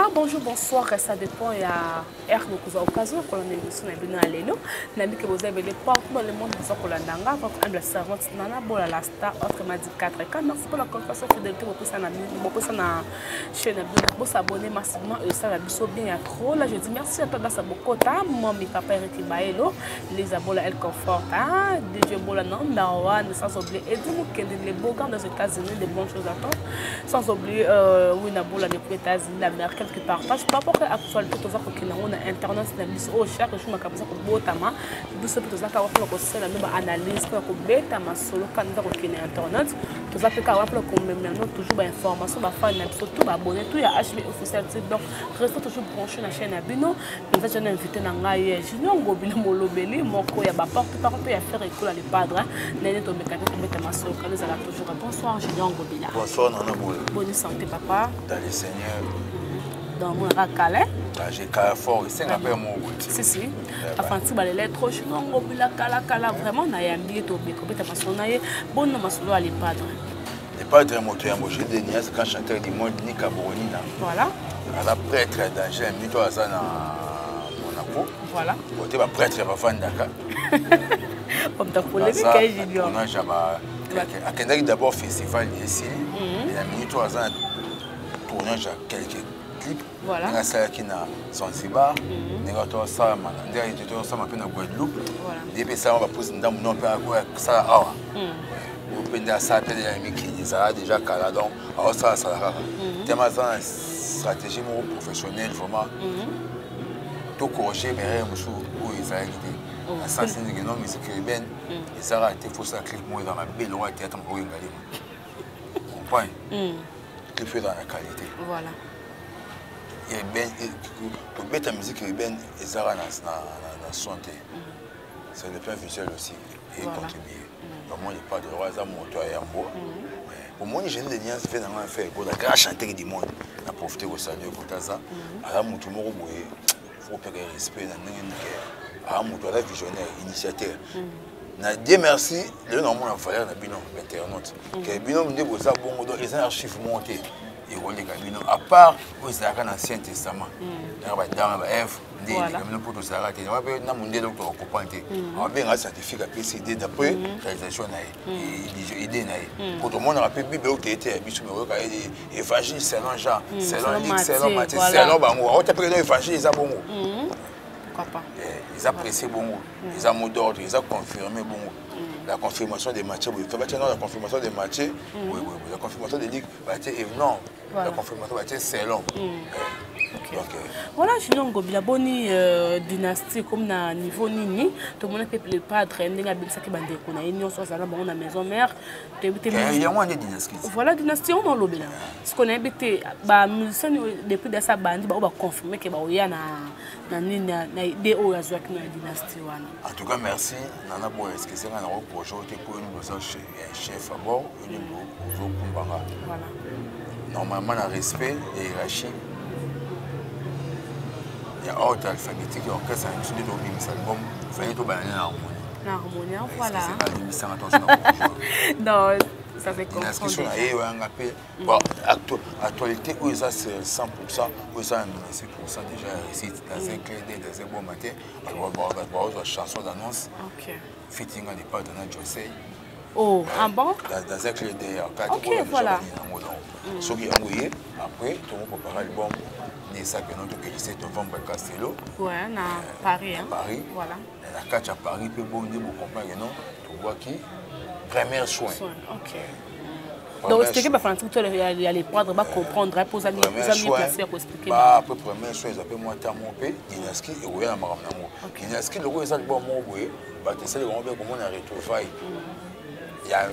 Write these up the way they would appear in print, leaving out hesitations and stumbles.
Voilà, bonjour, bonsoir, ça dépend. Il y a Air Occasion pour l'émission de Lélo. Nami que vous avez les portes dans le monde de Kolandanga, votre humble servante Nana Bola la star, autrement dit 4 cas. Merci pour la confiance et fidélité. Vous pouvez s'abonner à la chaîne, vous s'abonner massivement et ça va bien trop. Là, je dis merci à toi dans sa bocota, mon papa Eric Baelo, les abola El Confort, DJ Bola Nandawa, sans oublier Eddie Mukende, les beaux gars aux États-Unis, des bonnes choses à attendre. Sans oublier Winabola des États-Unis, la mer quelque part. Parce que pour l'actualité, tout ça, on a internet, au chaque jour, on a comme ça, on a tout ça, tout ça, on a une analyse, on a un solo, on a internet, tout ça, on a toujours des informations, on a tout abonné, tout, il y a HB officiel. Donc, restez toujours branchés sur la chaîne Abino. Nous avons invité Nangaye Junior Ngobila Molobeli, Moko, il y a porte partout, il y a faire école à l'Epadre, Néné Tomekane, Tomekama Soka, nous allons toujours. Bonsoir Junior Ngobila. Bonsoir Nana Boule. Bonne santé papa. Dans les seigneurs. Dans mon Calais. J'ai Calais fort, c'est un peu mon goût. Si, si. Enfin, si les lettres, Junior Ngobila, Kala, vraiment, on a un billet au Béco, tu as passionné, bonne masolo à l'Epadre. L'Epadre est monté à Moché de Nias quand chanteur du monde Nika Boronina. Voilà. À la prêtre d'Angers, Mito Azan à Monaco. Voilà. Côté ma prêtre, il va faire Dakar. Comme tu as polémique, Junior. On a à Kendrick d'abord festival ici. Il a mis toi un tournage à quelques clips. Voilà. Il y a ça qui n'a Zanzibar. Il y a tout ça, il y a tout ça, ma Guadeloupe. Voilà. Depuis ça, on va poser une dame, on peut avoir ça. Vous pouvez dire ça, peut-être déjà Kala, donc ça, ça. Tellement ça, stratégie professionnelle, vraiment. Tout corriger, mais rien, où ils ont été. Ça, c'est une énorme musique urbaine. Et ça a été faux, ça clip moi dans la belle loi théâtre pour une galine. Vous comprenez? Clip fait dans la qualité. Voilà. Et bien, pour mettre la musique urbaine, et ça a la santé. C'est le plan visuel aussi. Et contribuer. Donc, moi, il n'y a pas de droit à mon toit et en bois. Pour moi, j'ai des liens fait dans l'affaire. Pour la grâce chanter du monde, on a profité au salut pour ça. Alors, mon tout le monde, il faut faire respect dans le visionnaire, initiateur. Dieu merci, le nom de valeur de binom internaute. Que binom de vos abonnés, donc les archives montées. Et on les binom. À part où ils sont dans l'Ancien Testament, dans le F, des pour tout ça, il y a un monde docteur occupé. On a bien un certificat PCD d'après réalisation et idée. Pour tout le monde, on a pu Bible qui était habitué à l'évangile selon Jean, selon Luc, selon Matthieu, selon Bango. On a pris l'évangile, ils ont bon. Ils ont apprécié bon, ils ont mot d'ordre, ils ont confirmé bon. La confirmation des matchs, oui, la confirmation des matchs, oui, la confirmation des ligues, non, la confirmation c'est long. Voilà, Junior Ngobila, boni dynastie comme na niveau nini, tout le monde peut le padre, on a bien ça qui bande qu'on a union sur ça là, on a maison mère, il y a moins de dynastie. Voilà, dynastie on a l'obéla. Ce qu'on a habité, bah musicien depuis de sa bande, bah on va confirmer que bah il y a na des hauts à jouer avec la dynastie wana. En tout cas, merci. Nana Boy, est-ce que c'est un projet pour nous chef à bord, une Kumbanga. Voilà. Normalement, le respect et hiérarchie. Il y a autre alphabétique, il y a orchestre, il y a un album, il fallait tout balancer en harmonie. En harmonie, voilà. C'est non, ça c'est comme ça. Actualité, où ça c'est 100%, où ça c'est 96% déjà ici, dans un clé dans un bon matin, on va avoir chanson d'annonce, fitting à l'époque de José. Oh, ah bon? Dans un clé de ok, voilà. Ce qui est envoyé, après, tout le monde prépare l'album. Et ça que notre lycée novembre Castello. Ouais, à Paris. À Paris. Voilà. La carte à Paris, peut bon dire vous comprenez non? Tu vois qui? Premier soin. Ok. Donc c'est que bah Francis tu aller prendre va comprendre pour amis placer pour expliquer. Bah après premier soin, ils appellent moi Tamopé, Dinaski et oui na maram namo. Dinaski le gros ça bon mo boye, bah tu sais le comment on a retrouvé. Il y a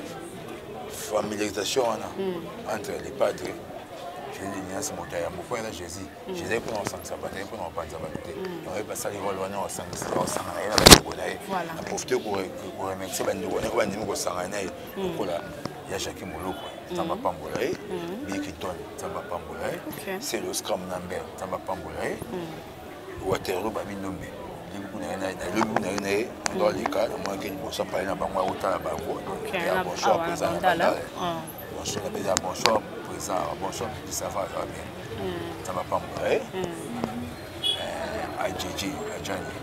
familiarisation entre les padres. Jésus montagne beaucoup là Jésus Jésus pour nous ça bataille pour nous pas ça bataille on va passer les rôles on a 5 voilà profiter pour remercier bandi on va ndimo ko sangana pour là il y a Jacques Moloko ça va pas mbolaye Bikiton ça va pas mbolaye c'est le scrum number ça va pas mbolaye Waterloo ba binombe beaucoup na dans les cas moi qui ne ça pas na bango autant la bango et bonsoir président bonsoir ça bon ça ça va bien ça va pas mourir à Gigi à Johnny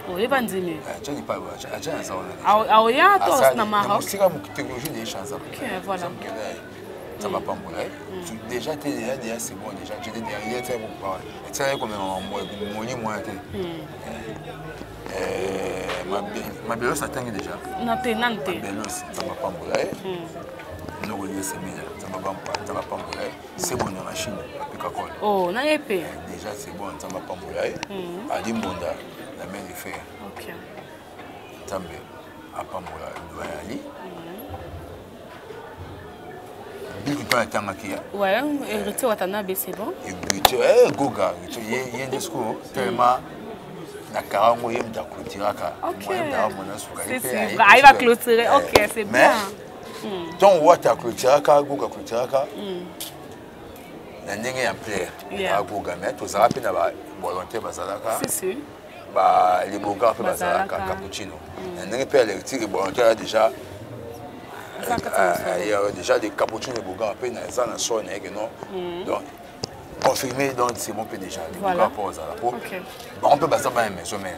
oui bandimi Johnny pas à Johnny ça ah ya to na Maroc c'est comme technologie des chances OK voilà ça va pas mourir déjà c'est bon déjà j'ai dit il était bon c'est comme moi ma bélo ça tangue déjà nante bélo ça va pas mourir non il c'est bien ça va pas mourir c'est bon la machine Coca-Cola oh na épée déjà c'est bon ça va pas mourir à Dimbonda la main de fer OK tambe à pas mourir doit aller biku pa tanga kia ouais hérité Watanabe c'est bon et bitu goga bitu y discours tellement na karango yem ta clôturaka moi ta mona suka c'est il va clôturer OK c'est bien donc wata clôturaka goga clôturaka na ndenge ya plaire a goga mais to ça rapide na ba volonté bazalaka c'est sûr ba les boga pe bazalaka cappuccino na ndenge pe électrique volonté déjà il y a déjà des cappuccinos de Boga, après dans la zone, donc confirmé, donc c'est mon peu déjà. Voilà. On peut passer par une maison, mais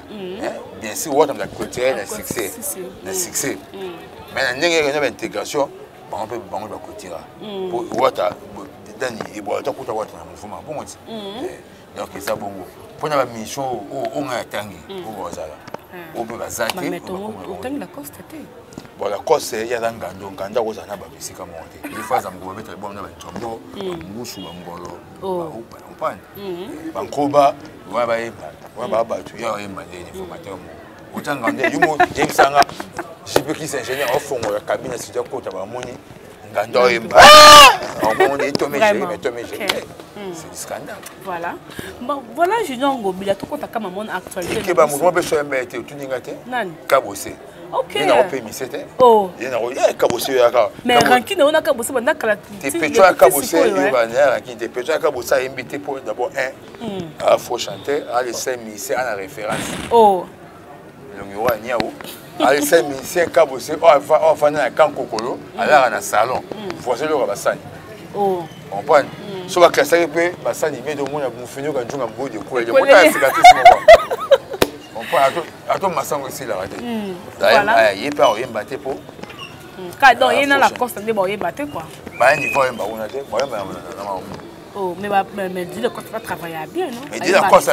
bien sûr, on a la côté, le succès, le succès. Mais dans l'intégration, on peut la côté là. Pour Wata, il boit tout pour Wata, mon mouvement, bon. Donc c'est bon. Pour la mission, on a tangi, pour Wazala. On peut passer. Mais on tangi la coste. Bon, la cause il y a un ganda aux anaba bisika monte. Des fois ça me gobe très bon na chombo, musu bangolo. On pan. Bankoba, wa ba tu ya yemba des formateurs. Autant ngande yumo Jamesanga, jipe qui ingénieur au fond la cabine si tu côté ba moni. Nganda yemba. On est tombé c'est du scandale. Voilà. Bon, voilà Junior Ngobila to kota kama mon actualité. Ke ba mo be so mbete tu ningate. Nani? Kabose. OK. Il y a un peu mis c'était. Oh. Il y a un cabossé là. Mais ranking on a cabossé pendant que la. T'es petit à cabossé, il va venir ranking. T'es petit à cabossé invité pour d'abord un. Faut chanter. Allez 5 musiciens à la référence. Oh. Le miroir niaou. Allez 5 musiciens cabossé. On va dans un camp cocolo. Alors dans un salon. Voici le rabassani. Oh. On comprend. Soit la classe RP, bassani mais de monde a bouffé nous quand tu as un beau de quoi. Il y a des cicatrices. On peut attendre ma sang aussi là. Voilà. Il est pas rien battre pour. Quand donc il y a la coste de boyer battre quoi. Bah il faut un baron là. Oh mais dis le coste va travailler bien non. Mais dis la coste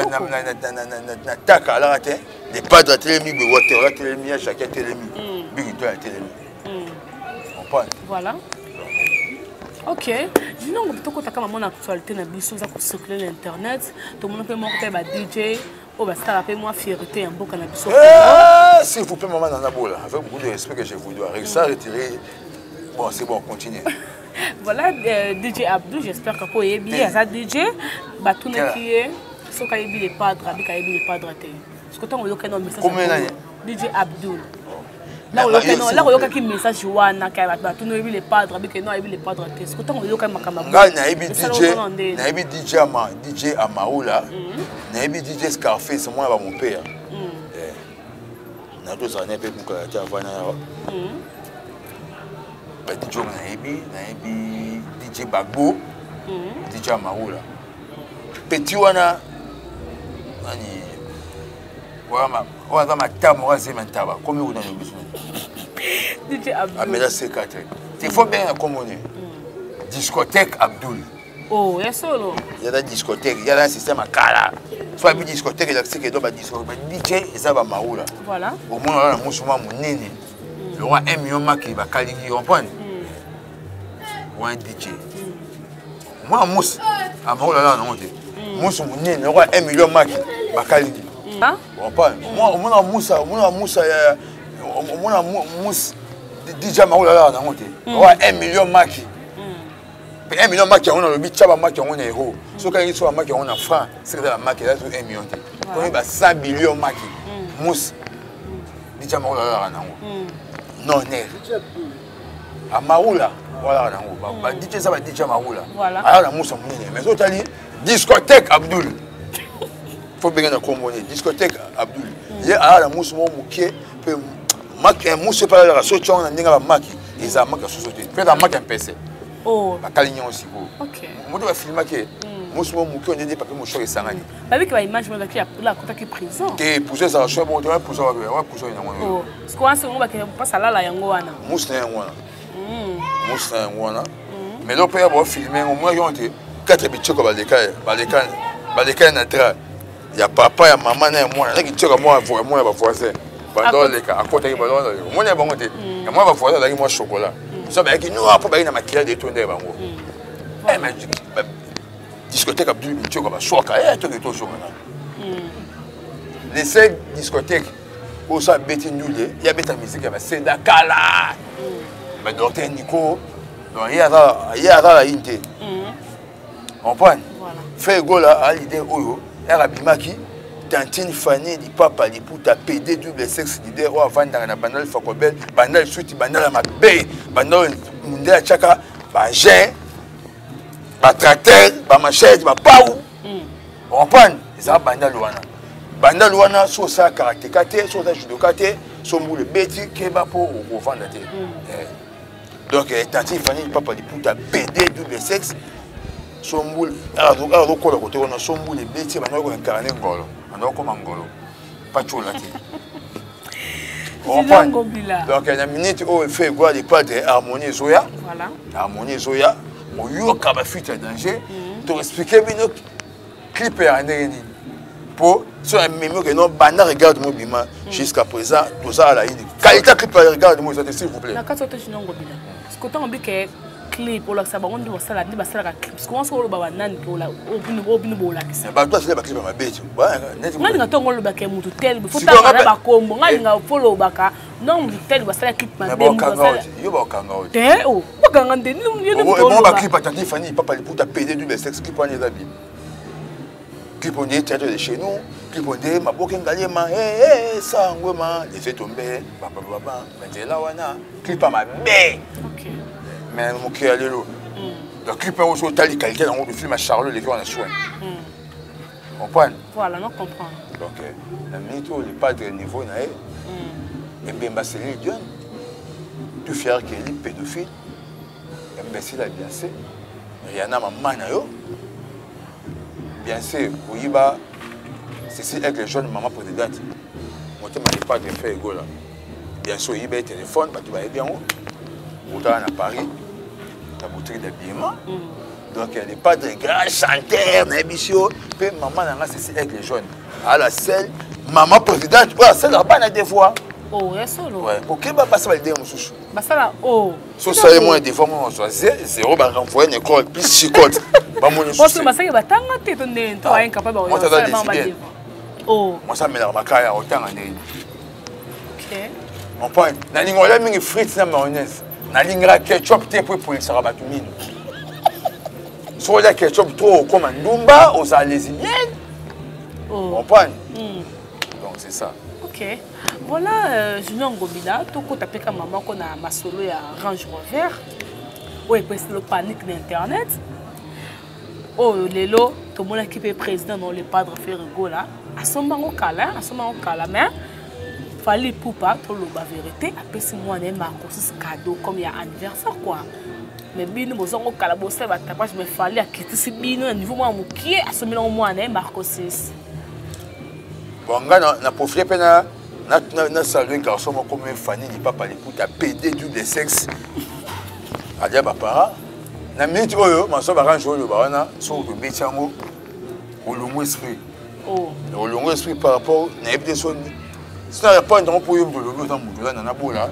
na taka là té. Les padres télémi be water là télémi à chaque télémi. Big toi télémi. On prend. Voilà. OK. Dis-nous que tu as comme mon actualité na biso za ko circuler l'internet. Tout le monde peut monter ba DJ. Oh, bah, ça rappelle moi fierté un beau cannabis. S'il vous plaît, maman Nanabola, avec beaucoup de respect que je vous dois. Ça retirer. Bon, c'est bon, continuez. Voilà, DJ Abdul, j'espère que vous avez bien. Ça, DJ, bah, tout n'est qui est. Ce qu'il y a les padres, il y a les padres. Parce que tu as un message. Combien DJ Abdul. Là, où il y a un message, Joanna, qui a les padres, il y a les padres. Est-ce que tu as un DJ Amaoula, DJ Scarface, moi, mon père. Je suis un peu pour que tu DJ Bagbo, DJ Amaoula. Petit wana, on va ma table, on va se mettre table. Combien vous avez besoin? DJ Abdul. Amela C4. Il faut bien communiquer. Discothèque Abdul. Oh, il y a solo. Il y a la discothèque, il y a un système à Kala. Soit une discothèque, il y a un discothèque. DJ, ça va Maoula. Voilà. Au moins, on a mon néné. Le roi M. Yomaki va Kalingi, on prend. Ou un DJ. Moi, Mousse, à Maoula, là, non. Mousse, mon néné, le roi M. Yomaki va Kalingi. On prend. Moi, on a Mousse, DJ Maoula, là, non. Le roi M. Yomaki. 1 million de on a le bichaba maki on est héros. Ce quand il soit maki on a franc, c'est la maki là sur 1 million. Quand il va 100 millions maki. Mousse. Déjà Maoula là non né. À Maoula voilà là ba DJ ça va DJ Maoula. Alors la mousse on mais autres ali discothèque Abdul. Faut bien na composer discothèque Abdul. Il y a la mousse mon mouké peut maki mousse pas la sortie on a ndinga ba maki. Ils a maki société. Peut la maki un PC. Oh. Bakalignon aussi. Ok. Moi, je vais filmer que moi, je suis des papiers, moi, je suis sangani. Avec la image, je vais la contacter prison. Et pour ça, je suis bon, tu vas pour ça, pour ça, oh. Ce qu'on a, c'est qu'on va passer là, la yangoana. Mousse n'est pas Mousse n'est pas mais là, on peut avoir filmé, au moins, ils ont été 4 bitches comme des cas, il y a papa, il y a maman, il y a moi, il y a moi, il y a voisin. Pendant les cas, à côté, moi, il y a bon côté. Et moi, il y a moi, chocolat. Ça veut dire que nous, après, il y a ma clé de tourner. Eh, mais discothèque, Abdul Bitcho, comme un choc, il y a tout ça. Les 5 discothèques, où ça a bêté nul, il y a bêté la musique, il y a Seda Kala. Mais docteur Nico, il y a la Inde. On prend. Fait go là, à l'idée, elle a bimaki, Tantine Fanny, du papa, du puta, PD, double sexe, l'idée, ou avant dans la banale, Fakobel, banale, suite, banale, ma bé, banale, Mundela Chaka, Bagé, Batracteur, Bamachette, Bapaou. On prend. Ça, banale, Luana. Banale, Luana, sur sa caractère, sur sa judocate, sur le bêtis, qui est pas pour vendre la tête. Donc, Tantine Fanny, du papa, du puta, PD, double sexe, son boule, alors qu'on a côté, on a son boule, les bêtises, maintenant on a incarné Ngolo. Maintenant comme Ngolo. Pas de chose là. On prend. Donc, il y a une minute où il fait quoi, les pas d'harmonie Zoya. Voilà. Harmonie Zoya. On y a un fuite à danger. Pour expliquer bien notre clip est en Nérénie. Pour sur un mémo que non, Bana regarde mon bima jusqu'à présent, tout ça à la ligne. Qualité clip regarde moi, s'il vous plaît. La carte est une longue bina. Ce que tu as envie que clip pour la savoir on doit ça la clip parce qu'on se voit baba nan ko la obinu bola kisa ba toi c'est ba clip ma bête ngani ngato ngolo ba ke mutu tel faut ta ba kombo ngani nga follow baka non mutu tel ba sala clip ma be yo ba kanga o te o ba kanga de ni bon ba clip atati Fanny papa pour ta PD du sexe clip on est là clip on est théâtre de chez nous clip on est ma boke ngalema ça ngwema les fait tomber papa mais là wana clip ma be OK mais mon cœur est là. Le clip est aussi telle qualité dans le film à Charles, les gens ont soin. On comprend? Voilà, on comprend. Donc, la minute où il n'y a pas de niveau, et bien, c'est les jeunes. Tout fier qu'il est pédophile. Imbécile à bien sûr. Rihanna maman bien sûr, oui, c'est si avec les jeunes maman présidente. Moi, je ne pas de faire égaux là. Bien sûr, il y a un téléphone, tu vas bien haut. Autant à Paris, la boutique d'habillement. Donc, elle n'est pas de grands chanteurs, n'ébissio. Puis, maman, c'est avec les jeunes. À la selle, maman présidente, c'est là-bas, des fois. Oh, c'est solo. Ouais, pour qui va passer le démon sous? Bah, ça là, oh. Sauf ça, et moi, des fois, moi, on soit zéro, bah, renvoyer une école, plus chicote. Bah, mon oh, c'est ça, il va t'en gâter, ton nez, toi, incapable de moi, ça doit décider. Oh. Moi, ça me l'a remarqué autant en nez. Ok. On prend. Dans les ngolais, il y a frites, il y a mayonnaise. Dans les ngolais, ketchup, tu pour les sarabatumines. Soit le ketchup trop comme un Dumba, aux alésiliennes. Oh. On prend. Donc, c'est ça. Ok. Voilà, Junior Ngobila, tout le monde a maman qu'on a ma solo et Range Rover. Oui, parce que le panique d'Internet. Oh, Lélo, tout le monde qui est président dans le padre Ferrigo là. À ce moment là, mais il fallait pour pas tout le la vérité. Après, si moi, on a un cadeau comme il y a anniversaire quoi. Mais bien, nous avons un cadeau, ça va taper, mais il fallait quitter ce bien, niveau moi, qui est à ce moment moi, on a un Marco 6. Bon, on a profité de na salué un garçon comme Fanny, il pas parler pour ta PD du sexe. À dire papa, na minute oyo, ma soeur va jouer le barana sur le bétiango au long esprit. Oh. Au long esprit par rapport na ébité son. Si on n'a pas un temps pour y avoir le dans mon dans na bola.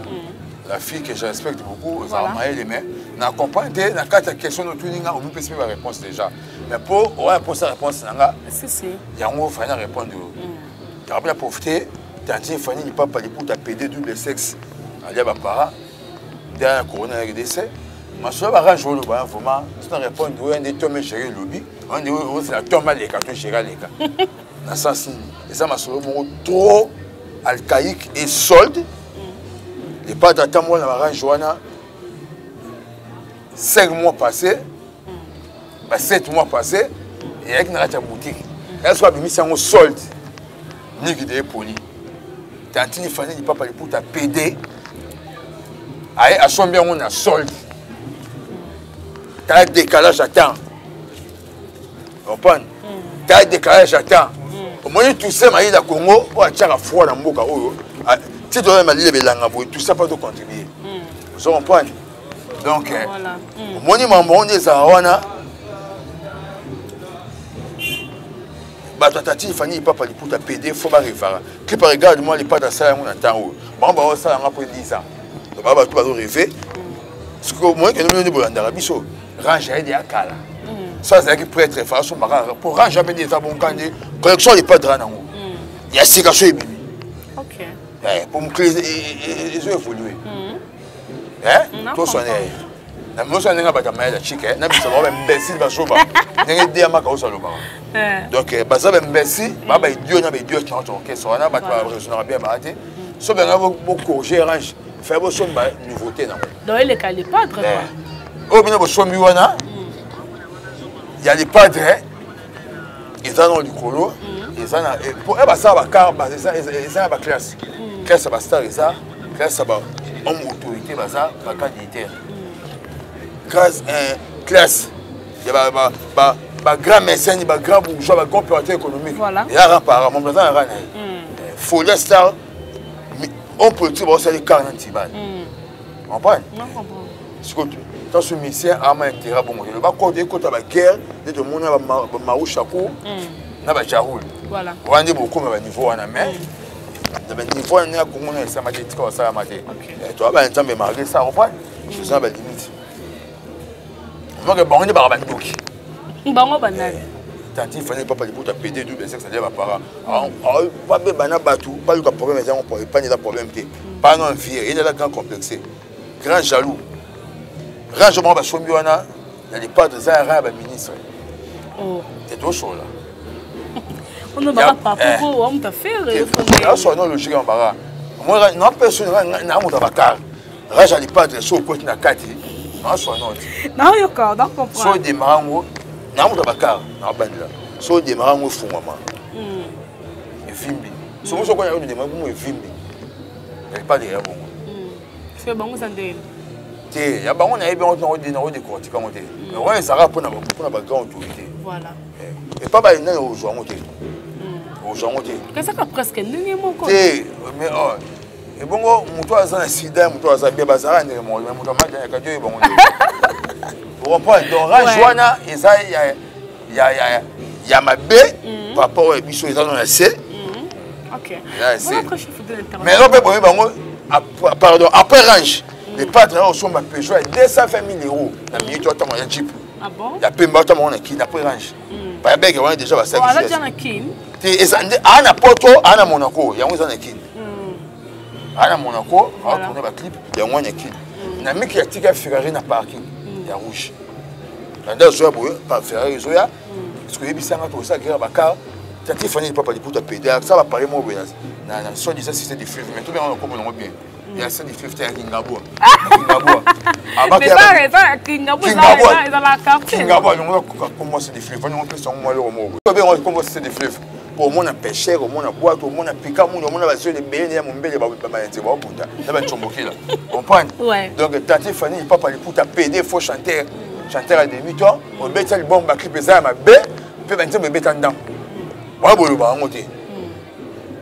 La fille que je respecte beaucoup, ça m'a aidé mais na comprendre na quatre questions de tout ninga, on peut pas la réponse déjà. Mais pour pour sa réponse nanga. Si si. Il y a un Fanny répondre. Tu as bien profité. Tantine Fanny n'est pas parlé pour ta PD double sexe. Elle a des parents. Derrière le corona avec décès. Ma soeur va rajouter le bas vraiment. Si on répond, on dit que tu chéri lobby. On dit que c'est la tombe les cartons chéri les gars. Dans ça, et ça m'a sauvé trop alcaïque et solde. Les pas d'attendre, on a rajouté 5 mois passés. 7 mois passés. Et avec une boutique. Elle soit mis en solde. Ni qui est poli. Tantine Fanny n'est pas parlé pour ta PD. À son bien, on a solde. t'as décalage à temps. Comprends? T'as décalage à temps. Au moins, tout ça, il y a Congo, ou à Tchara Froid, dans Mboka, si tu as un malade, tout ça peut te contribuer. Vous comprenez? Donc, au moins, il m'a dit, Batati Fanny papa pour ta PD faut pas référer. Qui par regarde moi les pas dans ça on attend où. Bon bah ça on a pris 10 ans. Donc bah tout va rêver. Ce que moi que nous ne bolanda biso range aide à kala. Ça c'est qui prêtre façon pour range jamais des bon candidat. Collection les pas drana. Il y a ces gars chez bibi. OK. Pour me créer ils ont évolué. Tout sonné. Na moso nga batamela chike na biso ba mbesi ba soba ngenge dia makausa loba donc baza ba mbesi ba ba idiot na ba idiot qui ont que ça na ba résoudre bien ba ate so ben nga bo corriger range faire bo somba nouveauté na donc il est calé pas très quoi oh bien bo sombi wana il y a les padres ils ont du colo ils ont pour ba ça ba car ba ça ba classe ba star ça classe ba homme autorité ba ça ba candidat classe, il y a grand mécène, il y a grand bourgeois, il y a grand opérateur économique. Il y a un parent, mon président a un faut laisser on peut dire que c'est les 40 balles. On comprend? Non, on comprend. Parce que dans ce mission, il y a un intérêt. Il y a une guerre, il y a un marouche chakou, il y a un charoul. Voilà. On a beaucoup de niveaux en amène. Le niveau en amène, c'est un mathématique. Tu vois, un temps de marier ça, on comprend? C'est une limite. Je ne sais pas si je ne sais pas si je PD double sexe, c'est-à-dire mes parents. Pas de problème, pas de problème. Pas non fier, il y a un grand complexé. Grand jaloux. Grand jaloux, il y a des pas de Zahara, ministre. C'est tout chaud là. On ne va pas pour on t'a fait. C'est non logique en barra. Moi, non, personne n'a pas de bakar. Raja les pas de saut côté na kati. Non, il y a encore, donc on prend. So des marangos, n'a pas de bakar, n'a pas de là. So des marangos font maman. Et Vimbi. So moi, je connais un des marangos et Vimbi. Il n'y a pas de bon. C'est bon, vous en dites. Il y a bon, on a eu bien des cortiques à monter. Mais ouais, ça va pour la grande autorité. Voilà. Et pas mal aux gens monter. Aux gens monter. Qu'est-ce que presque nous n'y manquons? Mais oh. Et bon, moi, je suis un sida, moi, je suis un bazar, mais moi, je suis un bon. Vous comprenez? Donc, Rajouana, il y a ma B, par rapport à Bissou, ils ont un C. Ok. Mais non, pardon, après Range, les partenaires sont ma Peugeot, 220 000 €. La minute, tu as un Jeep. Ah bon? Il y a Pemba, tu as un Kin, après Range. Par exemple, on a déjà 5 000. Voilà, tu as un Kin. Anna Porto, Anna Monaco, il y a un Kin. À Monaco, on a tourné le clip, il y a un Kin. Il y a un mec qui a tiré Ferrari dans le parking, il y a rouge. Dans ce cas, Ferrari, parce que les bisans ont ça, il y a un car, tu as dit qu'il ne faut pas pour te péder, ça va parler moi. Soit disant si c'est des fleuves, mais tout le monde comprend bien. Il y a ça des fleuves, il y a Kingabo. Mais pas Kingabo, ils ont la carte. Kingabo, comment c'est des fleuves, on peut s'en moi le mot. Comment c'est des fleuves? Au moins, on a pêché, au moins, on a boîte, au moins, on a piqué, au moins, on a basé les bénis, on a mis les babes, on a mis les babes, on a mis les chomboki là. Comprends? Donc, Tati Fanny, il papa, pour ta PD, il faut chanter. Chanter à des 8 ans, on met le bon bac, il à ma B, puis maintenant, on met dedans. Voilà, bon, on va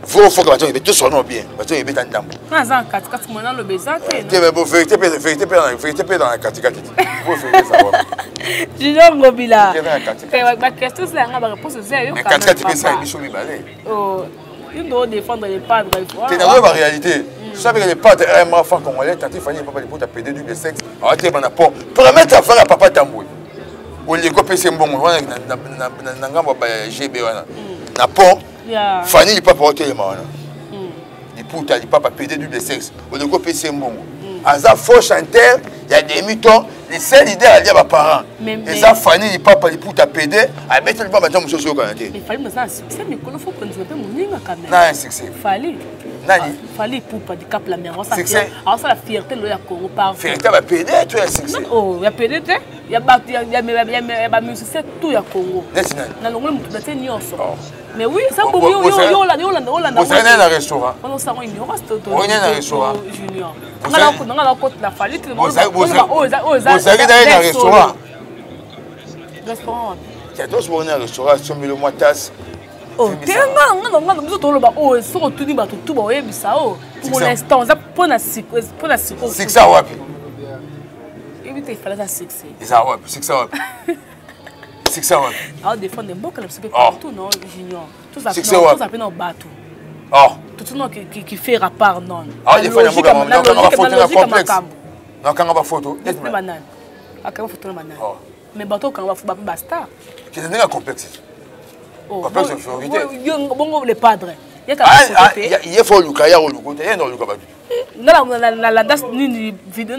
faut que tu sois bien, parce que tu es dedans. Ah, ça, 4 mois dans le baiser. Tu es bon, vérité dans la catégorie. Faut faire ça. Junior Ngobila. Ma question, c'est la réponse c'est mais 4 ça est sur les balais. Oh, il doit défendre les padres. C'est dans la réalité. Tu sais que les padres aiment enfant congolais, Tati Fanny papa pour ta pédé du sexe. Ah, tu es bon apport. Permettre à faire à papa tambour. Ou les copies c'est bon, on a ngamba GB wana. Na pont. Fanny il papa hotel mana. Il pour ta papa pédé du sexe. Ou les copies c'est bon. Aza faux chanteur, il y a des mythos. Les seules idées à dire à parents. Et ça, Fanny, il pas pour t'apaider. À mettre le pas maintenant, monsieur Soko. Mais Fanny, c'est un succès, mais il faut prendre mon nom quand même. Non, un succès. Fallait pour pas du cap la mer. Alors, ça, la fierté, le Congo par. Fierté, va péder, tu es un succès. Oh, il y a pédé, il y a musique, tout le Congo. Dans le monde, tu as nyonso. Mais oui, ça pour yo vous allez dans un restaurant. On s'en ignore, c'est on est dans un restaurant. Junior. On a la côte la Fallait. Vous allez dans un restaurant. Restaurant. Tu as un restaurant, tu as le mois tasse. Oh, tu as un restaurant. Oh, c'est tout le monde tout bon. Pour l'instant, ça pour la Six ça ouais. Il fallait ça six. Ça ouais, six ça ouais. Six ça ouais. Alors des fois des mots comme ça peut partout non junior. Tout ça peut dans bateau. Oh. Tout le monde qui fait rapport non. Ah des fois il y a un photo complexe. Non quand on va photo. C'est banane. Ah quand on photo banane. Mais bateau quand on va photo basta. Qu'est-ce que c'est complexe? Complexe de priorité. Bon les padres. Il faut le cas, il y a le coup, il y a le cas. La vidéo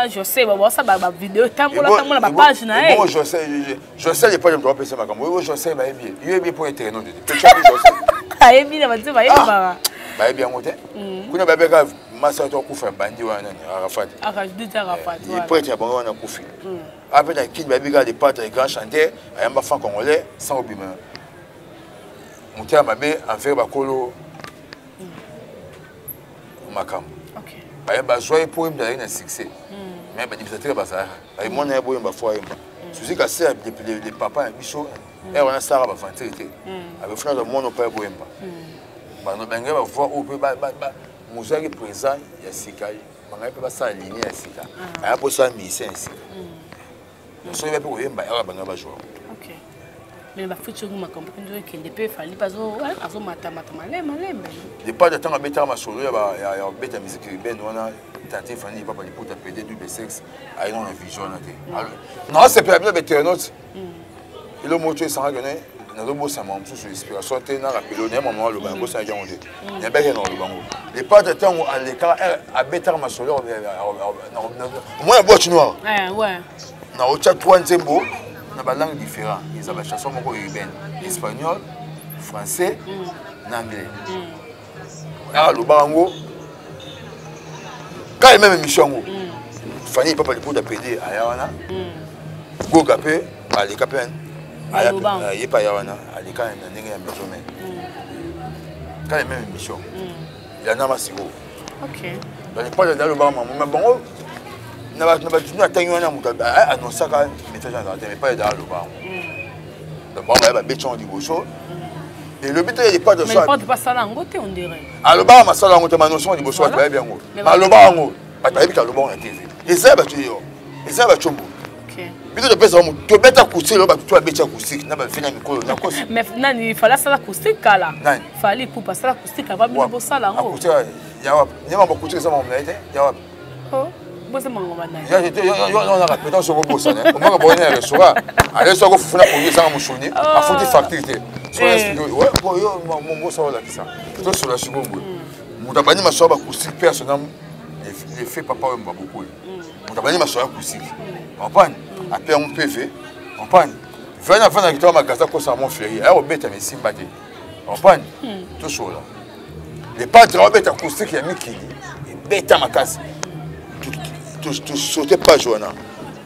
je sais ça vidéo la page na bon je sais les pas de droit PC ma caméra je sais bien il est bien pour internet ah bien va dire va bien monter kuna ba beka masa to kufa bandi wana Arafat il peut être bon on a kufi après la kid ba beka des pattes grand chanteur ayamba fan congolais sans obima monter à mabe en faire bakolo makam ba joie pour him d'aller un succès mais ba difficulté ba ça ay mon na boye ba foi him souci ka c'est les papa biso et on a ça ba fanté avec frère de mon père boye ba no benga ba voix au peu ba muzaki présent ya sikai ba ngai ba ça aligné ya sika ay pour ça mission sika so il va pour him ba nga ba jouer. Mais ma future ma comprendre que ne peut falloir pas azo matamata malema. De pas de temps à mettre ma solo ya beta musique ben wana tante fani papa li puta PD double sexe ay non vision na. Non c'est pas bien internaute. Il a montré sans gagner na do bossa ma msusu inspiration te na rappelo na maman lo bango sa ya onde. Ya ba ke no lo bango. De pas de temps à l'écart à beta ma solo moi boîte chinois. Ouais. Na au chat 3e beau. Dans des langues différentes. Ils ont des chansons urbaines, espagnol, français, anglais. Alors, le barango, quand il y a même émission, Fanny papa pour d'appeler à Yawana, Go Gapé, à l'Ekapen, à Yepa Yawana, à l'Eka, il y a un besoin. Quand il y a même émission, il y en a un massimo. Ok. Dans les pas de le barango, mais bon. Na ba tanyo na muta annoncer ka message dans mais pas dans le bar. Le bar va béton du bosso. Et le but est pas de ça. Mais pas ça là ngote on dirait. Ah le bar ma sala ngote ma notion du bosso va bien ngo. Ma le bar ngo, ba ba bika le bar na TV. Et ça ba tu yo. Et ça ba chombo. OK. Bito de pesa mo to beta coucher lo ba tu becha acoustique na ba fina mikolo na kosi. Mais nani il fallait ça acoustique là. Fallait pour passer acoustique va bien bo ça là ngo. Acoustique ya wa. Ni ma acoustique ça mo mnaite. Ya wa. Oh. Bossa mangoma na. Yo on a répété sur le bossa né. On va bonner le restaurant. Allez sur go funa pour ça mo chouni. A fouti facturité. Sur ouais bon yo mon bossa là qui ça. Tout sur la seconde. Mutabani ma soba acoustique personnel les fait papa on va beaucoup. Mutabani ma soba acoustique. Comprendre? Après on PV. Comprendre? Venez avant que toi ma gasa ko ça mon férié. Eh obeta mais simbate. Comprendre? Tout sur là. Les pas de obeta acoustique ya mikili. Beta ma casse. Tu sautais pas Joana.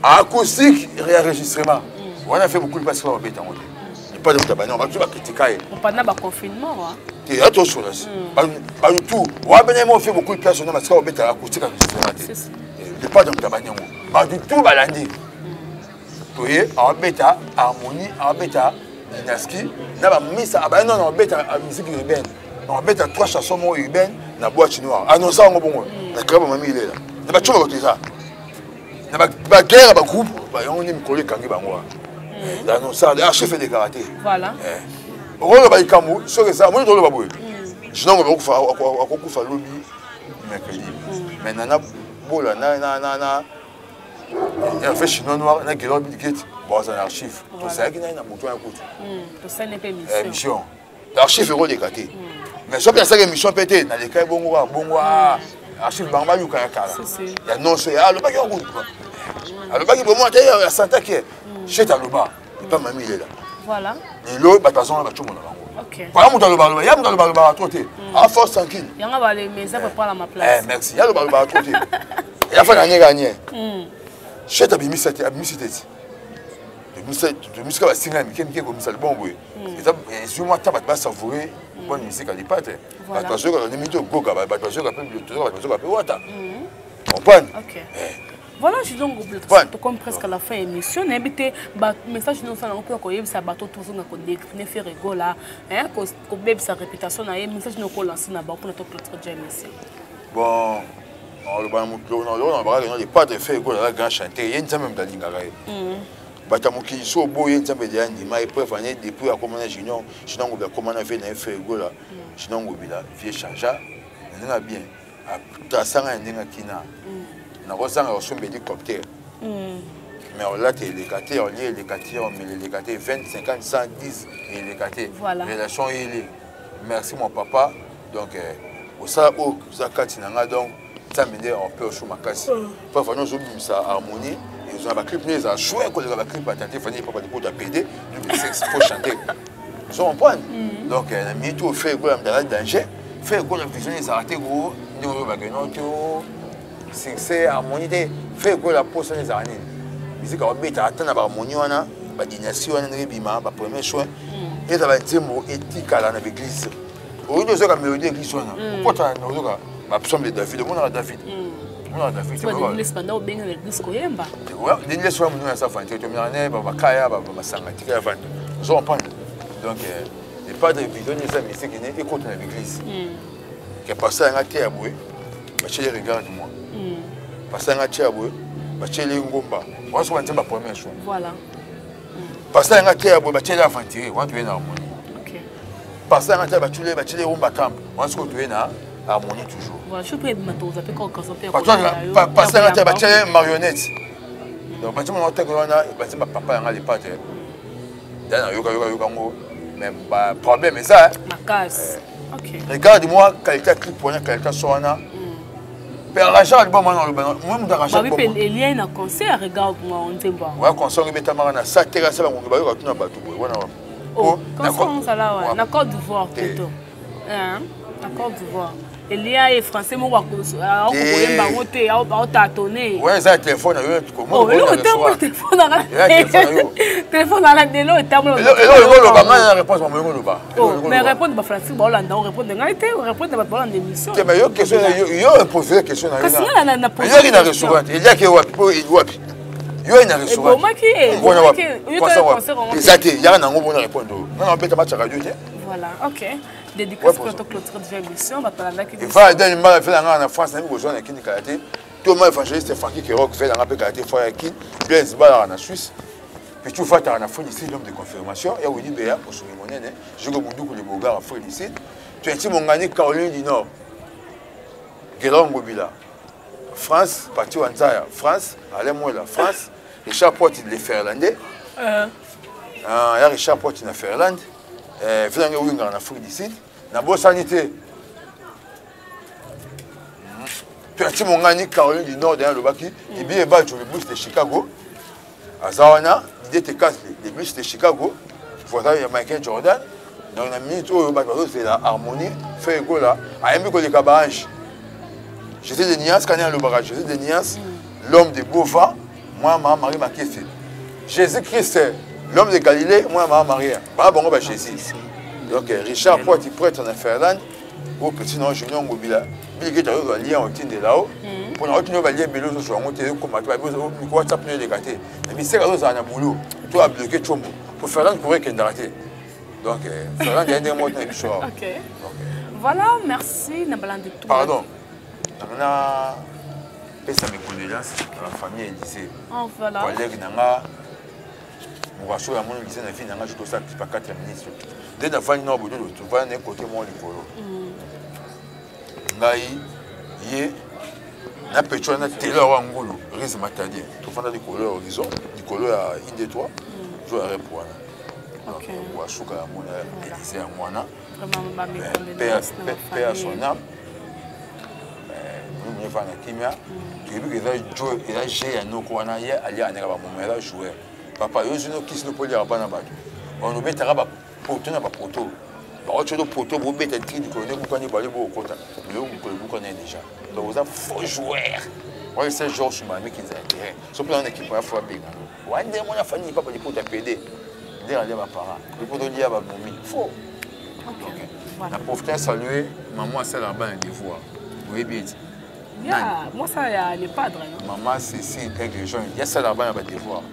Acoustique, réenregistrement. On a fait beaucoup de passes au béton. Il pas de tabac, on va tout critiquer. On parle de confinement. Tu as tout sur là. Pas du tout. On a fait beaucoup de places parce qu'on béton acoustique enregistrement. Il pas de tabac. Pas du tout balandi. Tu voyez, en bêta, harmonie, en bêta, dynastie. N'a mis ça. Non, en bêta, musique urbaine. En bêta, 3 chansons urbaines, la boîte chinoise. Annonçant un bon. La crème mamie il est là. Na tu vas ça na ba guerre ba groupe ba on est collé kangi ba moi là non ça chef de karaté voilà on ba ikamu so que ça moi je ba boy je n'en vais pas kufa lobby mercredi mais nana bola na il fait chinois noir na guerre biquette bon ça archive to ça qui na moto ya koto to ça n'est pas mission l'archive est décaté mais so bien ça émission pété na les kai bongo archive bamba yuka ya kala ya non c'est ah le baki on alors baki pour moi ya santa qui chez ta loba pas mamie il est là voilà et l'eau ba façon ba chumo na bango OK kwa mu ta loba ya mu ta loba toté à force tranquille yanga ba les mais ça peut prendre ma place merci ya loba toté ya fa na gagner chez ta bimi c'était de musique va signer mais qui comme ça le bon boy et ça sur moi ta va savourer bonne musique à l'ipate parce que on est mis au goga parce que on appelle le tour parce que on appelle wata comprendre OK Voilà, je donc comme presque à la fin de l'émission. N'habitez pas message nous ça on peut qu'on ça bateau toujours na qu'on décliner faire rigole là hein qu'on bébé sa réputation na message nous qu'on lance na ba pour notre déjà émission. Bon, le ban mutlo on va regarder pas de faire rigole la grand chanter yé nzambe mdalinga kai. Bata muki so boye nzambe de andi mai préféré depuis à comment junior sinon on va comment on fait na faire rigole là sinon on bila vie changer ndinga bien ta sanga ndinga kina. On a reçu un hélicoptère. Mais on l'a télécaté, on lit les quartiers, on met les quartiers 20, 50, 110 et les quartiers. Voilà. Relation est. Merci mon papa. Donc, au ça, au Zakati Nanga, donc, ça m'a dit on peut au Choumakasi. Parfois, nous avons ça harmonie. Ils ont un clip, ils ont joué, quand ils ont un clip, il fallait pas de pour pédé, il faut chanter. Ils ont compris. Donc, on a mis tout fait, on a mis danger. Fait qu'on a visionné, ils ont arrêté, nous avons succès harmonie fait que la poste des années musique a bête attendre harmonie wana ba dynastie wana bima ba premier choix et ça va être mot éthique à l'église au lieu de ça mélodie l'église wana pourquoi tu as ba psaume de David mon a David c'est pas l'église pendant bien l'église koyemba ouais l'église soit mon ça fa tu me ba kaya ba masanga tika va je comprends donc les padres bidonner ça musique et écoute dans l'église que passer un acte à boué ba chez regarde moi parce que tu as vu, tu as vu ngomba. On se voit dans la première chose. Voilà. Parce que tu as vu, tu as vu aventure. On tu es en harmonie. Ok. Parce que tu as vu, tu as vu ngomba camp. On se voit tu es en harmonie toujours. Voilà, je peux mettre aux appels quand on peut. Parce que tu as vu marionnette. Donc quand tu m'as dit que tu as papa en les pattes. Dans yoga mais problème c'est ça. Ma casse. Ok. Regarde-moi qualité clip pour qualité soana. L'argent est bon maintenant le bain. Moi me d'argent. Bah oui, il y a un concert regarde-moi on te voit. Ouais, concert il beta marana ça terrasse ba ngomba yo tuna batu boy. Wana. Oh, concert ça là ouais, na Côte d'Ivoire plutôt. Hein? Na Côte d'Ivoire. Il y a les français mo wa ko yemba ngote au tâtonner. Ouais, ça téléphone yo comment. Oh, le téléphone là. Téléphone là de l'eau table. Le ba ngana réponse ba mo ba. Mais répondre ba français ba Hollande, on répond ngana été, on répond ba Hollande émission. Mais yo question yo poser question na. Parce que là na poser. Il y a une restaurant, il y a que wapi. Yo ina restaurant. Bon maki. Exact, il y a na ngo bona répondre. Non non beta match radio. Voilà, OK. Dédicace pour notre clôture de l'émission, va parler avec il va donner mal fait en France, n'a pas besoin de kini karaté. Tout le monde évangéliste Francky qui rock fait dans la karaté fois qui bien se bat en Suisse. Puis tu vas en Afrique ici l'homme de confirmation et on dit bien pour souligner monnaie, je go beaucoup les bogards en Afrique ici. Tu es mon gagné Caroline du Nord. Guérin Mobila. France, parti Wanzaya, France, allez moi la France, Richard Porte de Ferlandais. Il y a Richard Porte de Ferland. Fait dans en Afrique d'ici. Na bonne sanité. Tu as mon gagné Caroline du Nord derrière le baki. Il bien battu le bus de Chicago. À Zawana, il était cassé les bus de Chicago. Voilà, il y a Michael Jordan. Dans la minute où c'est la harmonie. Fait go là. A un peu que les cabaranges. J'étais de Nias, quand il y a le barrage. J'étais de Nias, l'homme de Bova. Moi, ma Marie m'a caissé. Jésus-Christ, l'homme de Galilée. Moi, ma Marie. Pas bon, bah Jésus. Donc Richard Poit il prête en Ferland au petit nom Junior Ngobila Bill Gates a lié en tine de là-haut pour nous tenir valier beloso sur monter comme tu vas au WhatsApp ne les gâter mais c'est là ça na boulot toi bloquer Chombo pour Ferland pourrait qu'il rater donc Ferland il y a des mots dans l'histoire. OK. Voilà, merci Nabalan de tout. Pardon. On a pesa mes condoléances à la famille Élysée. Oh voilà. Collègue nanga Mourasso ya mon lycée na fille nanga je dois ça pas 4 minutes. Dès la fin, nous avons un côté moins likolo. Ngai, yé, na pétrole na télé à Angoulou, risque matadien. Tout le monde a des couleurs horizon, des couleurs à Indétois, je vais répondre. Donc, on va souka à mon Élysée à moi. Paix à son âme. Nous ne faisons pas kimia. Tu as vu qu'il a joué à nos coins, il a joué. Papa, il y a qui se peut dire à Banabad. On nous met à rabat. Poto na ba poto ba ocho do poto bo beta tri di colonel bu kani ba le bo kota le bu connaît déjà donc vous avez faux joueur ouais c'est Georges Mami qui a intérêt so plan équipe va faire big one day mon famille papa di poto PD derrière ma parents le poto dia ba momi faux OK la profiter saluer maman celle là-bas un devoir oui bien Moi, ça, il y a les padres. Maman, Cécile, quelques gens, il y a ça là-bas, il y a des devoirs.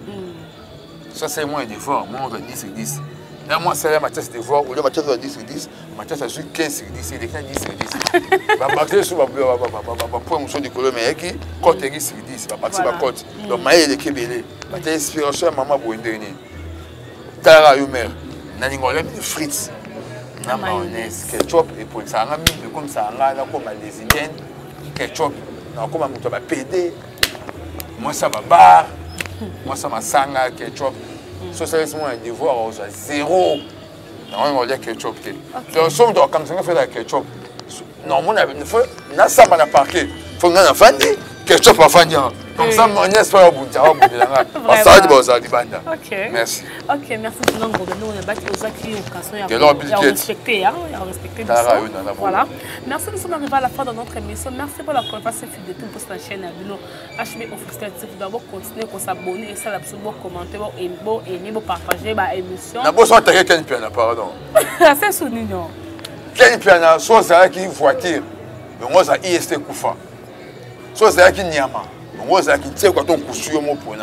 Ça, c'est moins un devoir. Moi, on va 10 sur 10. Là, moi, c'est là, Mathias, devoir. Au lieu de Mathias, 10 sur 10, Mathias a su 15 sur 10. Il est 10 sur 10. Il va partir sur la promotion du colonne, mais qui compte 10 sur 10. Il va partir sur la côte. Donc, il est kébélé. Il y a inspiration à maman pour une dernière. Tara Yumer, Naningolem, des frites. Na mayonnaise, ketchup, et pour ça, comme ça, comme les Indiennes, ketchup, comme un mouton à PD. Moi, ça va bar. Moi, ça m'a sanga, ketchup. Ça, c'est un devoir, on a zéro. On va dire ketchup. Donc, si on doit comme ça, on fait la ketchup. Non, on a ça, on a parqué. Il faut qu'on ait un fan, ketchup à fan. Comme ça, mon nièce va au bout de la Ok. Merci. Ok, merci. Nous, on a battu aux acquis, aux respecté. Voilà. Merci, nous sommes arrivés à la fin de notre émission. Merci pour la confiance de tout pour cette chaîne. HB Officiel, d'abord continuer à s'abonner et ça, absolument commenter, aimer, partager l'émission. D'abord, on a quel piano, pardon. C'est soutenu. Quel piano, soit ça qui voiture, mais moi, ça IST Koufa. Soit ça qui Niama. Moi, je sais que ton cousu est mon point.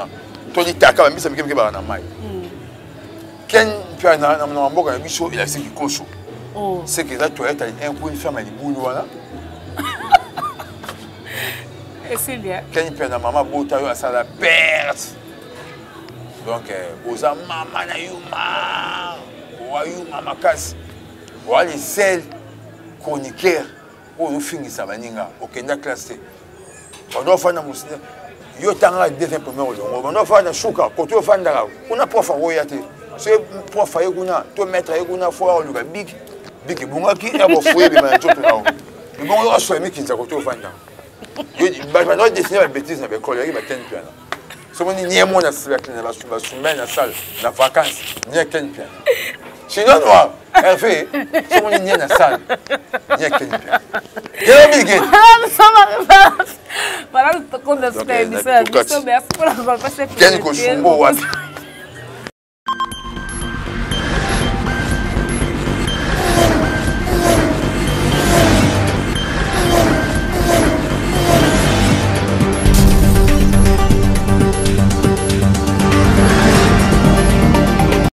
Ton itaka, mais ça me fait que na mai. Ken puis na mboka na biso il a ce qui koso. C'est que là tu as un coup une femme à libulu là. Et c'est bien. Ken puis na maman bota yo ça la perte. Donc aux maman na yuma. Wa yuma makasi. Wa les sel chroniqueur pour finir ça baninga. Okenda classé. On doit faire un yo tanga deuxième premier on doit faire un chouka quand tu fais ndara on a prof royauté c'est prof yekuna to mettre yekuna fois le big bunga ki abo foué be man tout là le bon on soit miki nza ko to fanda yo ba ba no dessiner la bêtise na be collègue ba ken piano so moni ni mo na sala na ba semaine na salle na vacances ni ken piano sinon noir Hervé so moni ni na salle ni ken piano voilà, le compte de cette émission. Merci pour la conversation.